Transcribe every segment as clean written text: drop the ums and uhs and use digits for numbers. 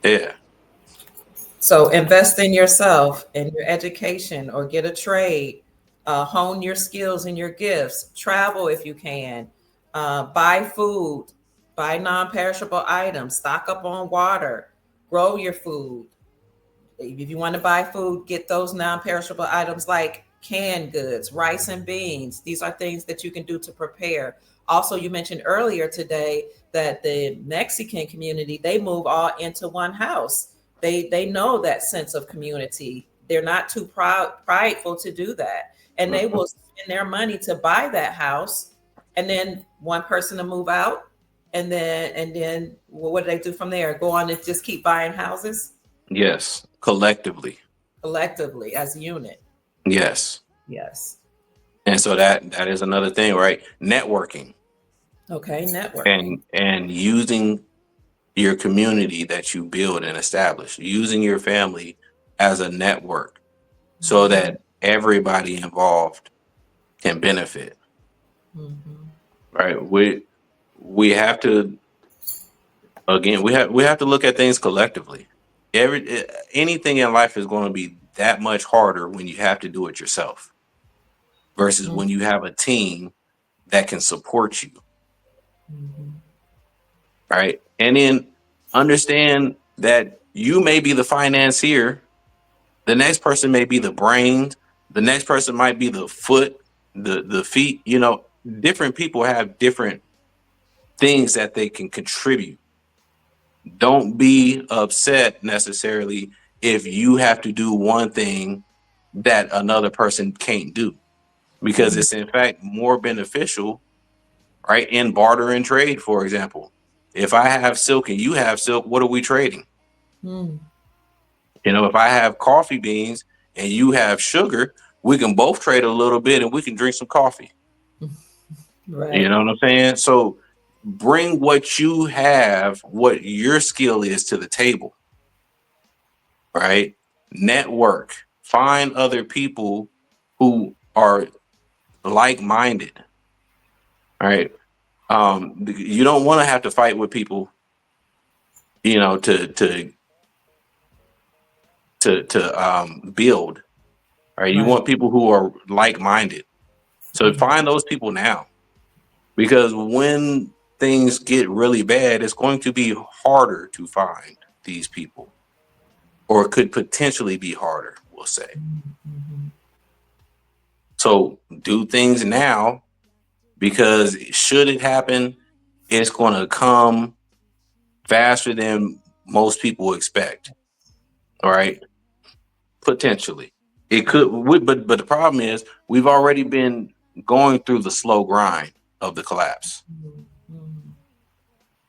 Yeah. So invest in yourself and your education or get a trade, hone your skills and your gifts, travel if you can, buy food, buy non perishable items, stock up on water, grow your food. If you want to buy food, get those non perishable items like canned goods, rice and beans. These are things that you can do to prepare. Also, you mentioned earlier today that the Mexican community, they move all into one house. They know that sense of community. They're not too prideful to do that. And they Mhm. will spend their money to buy that house and then one person to move out and then what do they do from there? Go on and just keep buying houses Yes. Collectively. collectively as a unit. Yes. Yes. And so that is another thing, right? Networking Okay, networking. and using your community that you build and establish, using your family as a network so Mm-hmm. that everybody involved can benefit, Mm-hmm. right? We have to, again, we have to look at things collectively. Anything in life is going to be that much harder when you have to do it yourself versus when you have a team that can support you, Mm-hmm. right? And then understand that you may be the financier, the next person may be the brains, the next person might be the foot, the feet. Different people have different things that they can contribute. Don't be upset necessarily if you have to do one thing that another person can't do, because Mm-hmm. it's in fact more beneficial, right? In barter and trade, for example. If I have silk and you have silk, what are we trading? Mm-hmm. If I have coffee beans and you have sugar, we can both trade a little bit and we can drink some coffee. You Right. know what I'm saying? So bring what you have, what your skill is to the table, right? Network, find other people who are like minded, right? You don't want to have to fight with people, to build, right? You Right. want people who are like minded. So Mm-hmm. find those people now, because when things get really bad, it's going to be harder to find these people, or it could potentially be harder, we'll say. Mm-hmm. So do things now, because should it happen, it's going to come faster than most people expect. All right, potentially it could, but the problem is we've already been going through the slow grind of the collapse. Mm-hmm.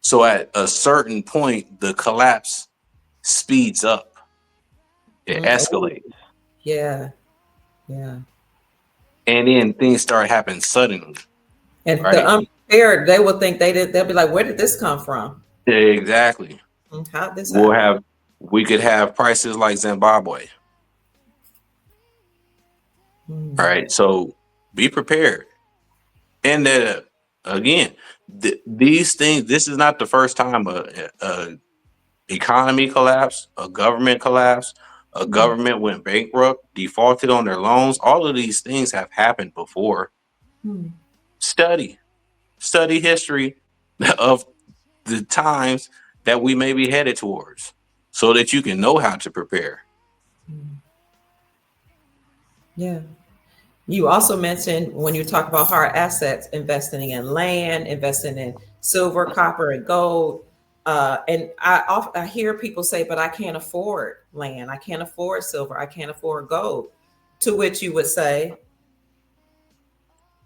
So at a certain point, the collapse speeds up, it Mm-hmm. Oh, escalates, yeah. Yeah. and then things start happening suddenly, And the right? unprepared, they will think they'll be like, where did this come from? Exactly. How did this We'll happen? have we could have prices like Zimbabwe, Mm. right? So be prepared. And that again, these things. This is not the first time a economy collapsed, a government collapsed, a Mm. government went bankrupt, defaulted on their loans. All of these things have happened before. Mm. Study, study history of the times that we may be headed towards, so that you can know how to prepare. Mm. Yeah. You also mentioned when you talk about hard assets, investing in land, investing in silver, copper, and gold. And I hear people say, "But I can't afford land. I can't afford silver. I can't afford gold." To which you would say, "How?"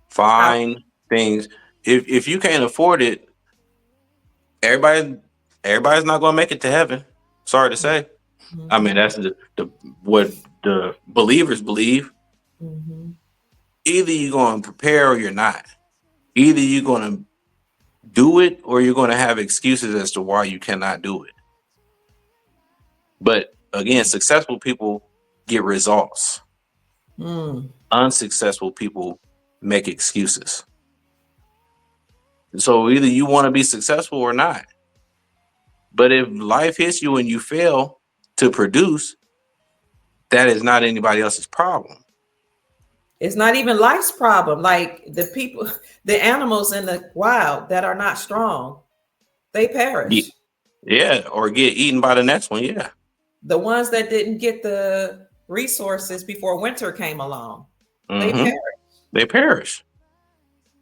Find things. If you can't afford it, everybody everybody's not going to make it to heaven. Sorry to say. I mean, Mm-hmm. that's the what the believers believe. Mm-hmm. Either you're going to prepare or you're not. Either you're going to do it or you're going to have excuses as to why you cannot do it. But again, successful people get results. Mm. Unsuccessful people make excuses. So either you want to be successful or not. But if life hits you and you fail to produce, that is not anybody else's problem. It's not even life's problem. Like the people, the animals in the wild that are not strong, they perish. Yeah, or get eaten by the next one. Yeah. The ones that didn't get the resources before winter came along, they Mm-hmm. perish. They perish.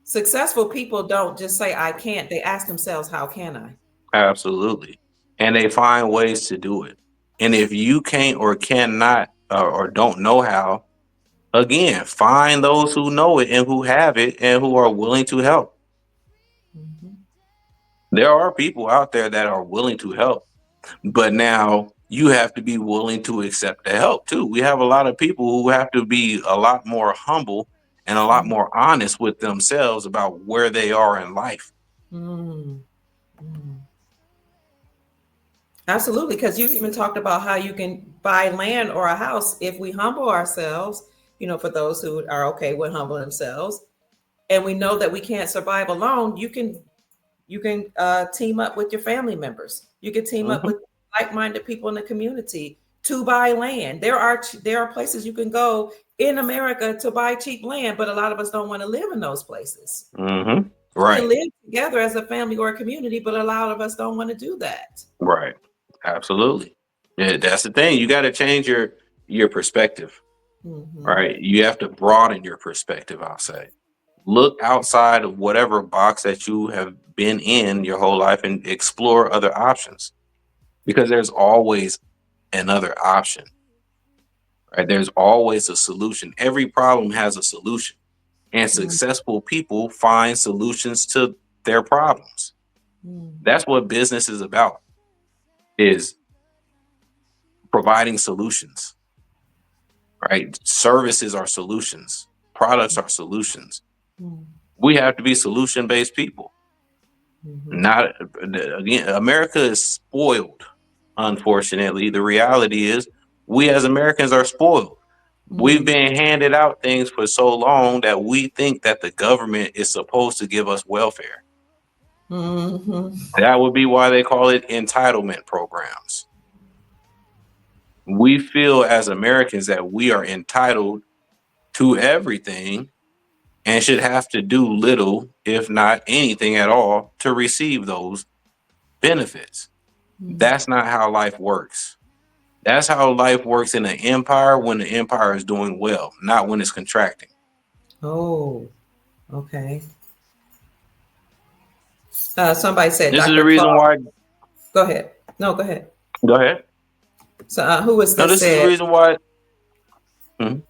Successful people don't just say, I can't. They ask themselves, how can I? Absolutely. And they find ways to do it. And if you can't or cannot or don't know how, again, find those who know it and who have it and who are willing to help. Mhm. There are people out there that are willing to help, but now you have to be willing to accept the help too. We have a lot of people who have to be a lot more humble and a lot more honest with themselves about where they are in life. Mm. Mm. Absolutely, because you even talked about how you can buy land or a house if we humble ourselves, for those who are okay with humbling themselves, and we know that we can't survive alone. You can team up with your family members. You can team up Mm-hmm. with like-minded people in the community to buy land. There are places you can go in America to buy cheap land, but a lot of us don't want to live in those places. Mm-hmm. We Right. can live together as a family or a community, but a lot of us don't want to do that. Right. Absolutely. Yeah, that's the thing. You got to change your perspective, Mhm. right? You have to broaden your perspective, I'll say. Look outside of whatever box that you have been in your whole life and explore other options because there's always another option, right? There's always a solution. Every problem has a solution, and successful people find solutions to their problems. Mm. That's what business is about, is providing solutions, right? Services are solutions, products are solutions. Mm. We have to be solution based people. Mhm. Not again, America is spoiled. Unfortunately, the reality is we as Americans are spoiled. We've Mm. been handed out things for so long that we think that the government is supposed to give us welfare. Mhm. That would be why they call it entitlement programs. We feel as Americans that we are entitled to everything and should have to do little, if not anything at all, to receive those benefits. That's not how life works. That's how life works in an empire when the empire is doing well, not when it's contracting. Oh, okay. Somebody said, This is the Dr. reason Claude. why. Go ahead. No, go ahead. Go ahead. So, who was No, this this is the said? reason why. Mhm.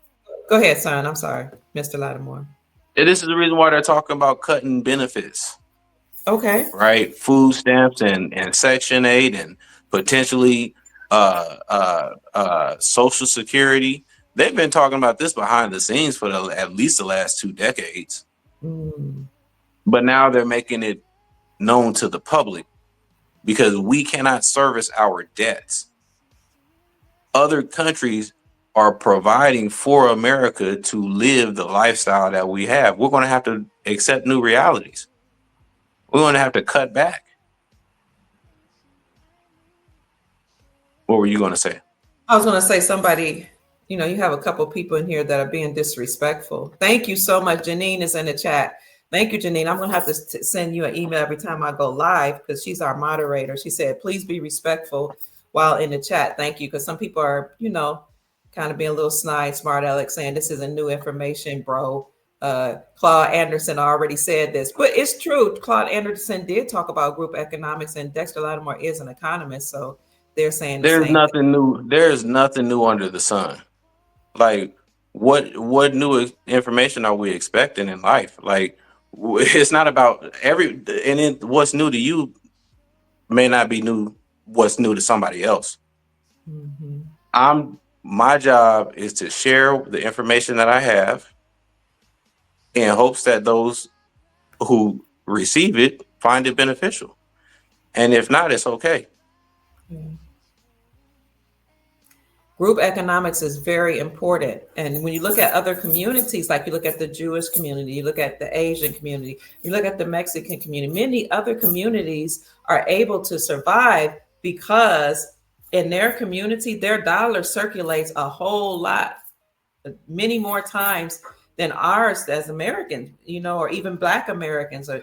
Go ahead, son. I'm sorry, Mr. Lattimore. This is the reason why they're talking about cutting benefits, Okay. right? Food stamps and Section 8 and potentially Social Security. They've been talking about this behind the scenes for at least the last 2 decades. Mm. But now they're making it known to the public because we cannot service our debts. Other countries are providing for America to live the lifestyle that we have. We're going to have to accept new realities. We're going to have to cut back. What were you going to say? I was going to say somebody, you have a couple people in here that are being disrespectful. Thank you so much. Janine is in the chat. Thank you, Janine. I'm going to have to send you an email every time I go live because she's our moderator. She said, please be respectful while in the chat. Thank you. Because some people are, kind of being a little snide, smart Alex, saying this isn't new information, bro. Claude Anderson already said this, but it's true. Claude Anderson did talk about group economics, and Dexter Lattimore is an economist. So they're saying the There's same thing. nothing new. There's nothing new under the sun. Like what new information are we expecting in life? Like it's not about and then what's new to you may not be new. What's new to somebody else? Mm-hmm. My job is to share the information that I have in hopes that those who receive it find it beneficial. And if not, it's okay. Yeah. Group economics is very important. And when you look at other communities, like you look at the Jewish community, you look at the Asian community, you look at the Mexican community, many other communities are able to survive because in their community, their dollar circulates a whole lot, many more times than ours as Americans, or even Black Americans, or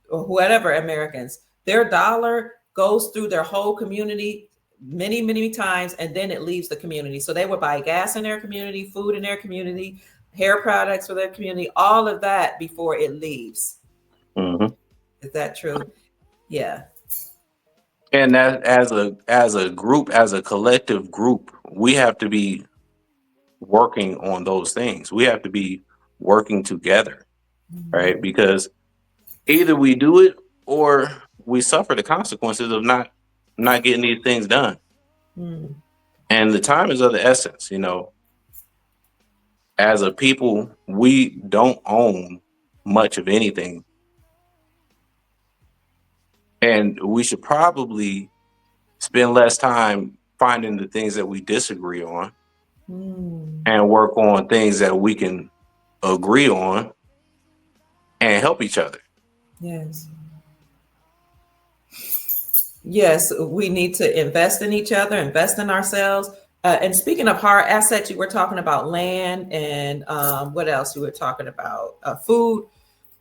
whatever Americans. Their dollar goes through their whole community many, many times, and then it leaves the community. So they would buy gas in their community, food in their community, hair products for their community, all of that before it leaves. Mhm. Is that true? Yeah. And that as a group, as a collective group, we have to be working on those things. We have to be working together, right? Because either we do it or we suffer the consequences of not getting these things done. Mm. And the time is of the essence, As a people, we don't own much of anything. And we should probably spend less time finding the things that we disagree on Mm. and work on things that we can agree on and help each other. Yes. Yes, we need to invest in each other, invest in ourselves. And speaking of hard assets, you were talking about land and what else you were talking about? Food.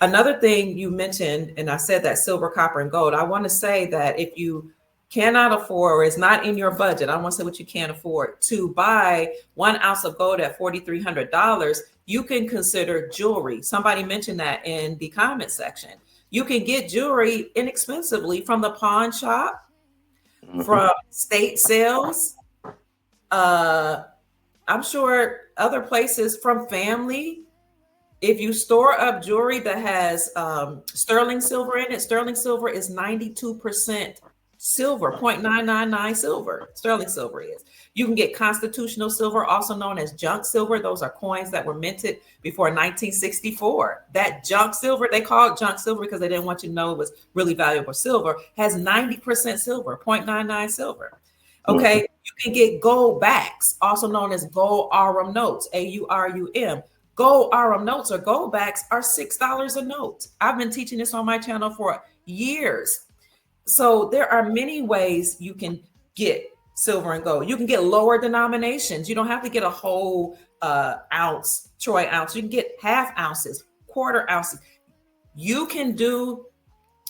Another thing you mentioned, and I said that silver, copper, and gold. I want to say that if you cannot afford, or it's not in your budget, I don't want to say what you can't afford, to buy 1 ounce of gold at $4,300, you can consider jewelry. Somebody mentioned that in the comment section. You can get jewelry inexpensively from the pawn shop, Mhm. from state sales. I'm sure other places, from family. If you store up jewelry that has sterling silver in it, sterling silver is 92% silver, 0.999 silver. Sterling silver is. You can get constitutional silver, also known as junk silver. Those are coins that were minted before 1964. That junk silver, they call it junk silver because they didn't want you to know it was really valuable silver, has 90% silver, 0.99 silver. Okay, you can get gold backs, also known as gold aurum notes, AURUM. Gold aurum notes or gold backs are $6 a note. I've been teaching this on my channel for years. So there are many ways you can get silver and gold. You can get lower denominations. You don't have to get a whole ounce, troy ounce. You can get half ounces, quarter ounces. You can do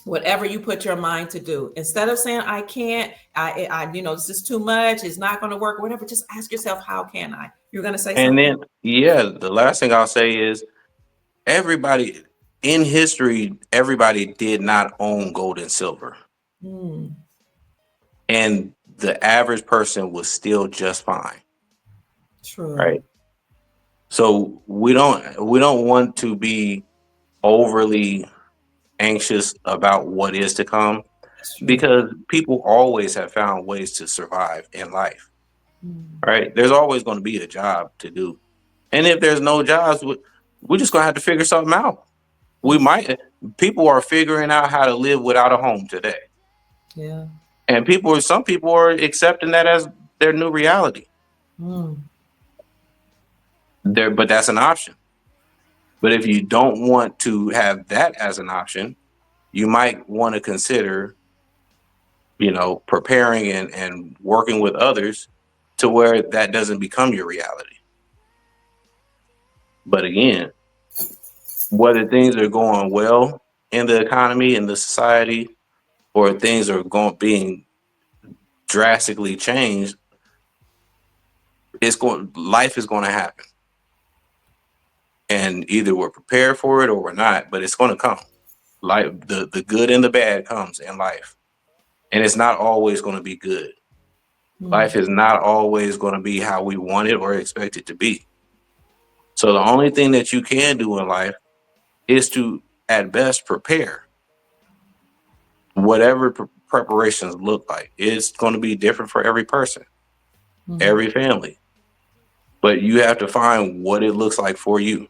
whatever you put your mind to do. Instead of saying, I can't, this is too much, it's not going to work, whatever, just ask yourself, how can I? You're going to say And something? then, yeah, the last thing I'll say is everybody in history, everybody did not own gold and silver. Mm, And the average person was still just fine, true. right? So we don't want to be overly anxious about what is to come That's true. because people always have found ways to survive in life, Mm, right? There's always going to be a job to do. And if there's no jobs, we're just going to have to figure something out. We might, people are figuring out how to live without a home today. yeah. And some people are accepting that as their new reality. Mm, But that's an option. But if you don't want to have that as an option, you might want to consider, preparing and working with others to where that doesn't become your reality. But again, whether things are going well in the economy, in the society, or things are being drastically changed, life is going to happen. And either we're prepared for it or we're not, but it's going to come. Life, the good and the bad comes in life. And it's not always going to be good. Life is not always going to be how we want it or expect it to be. So the only thing that you can do in life is to, at best, prepare. Whatever preparations look like, it's going to be different for every person, every family. But you have to find what it looks like for you.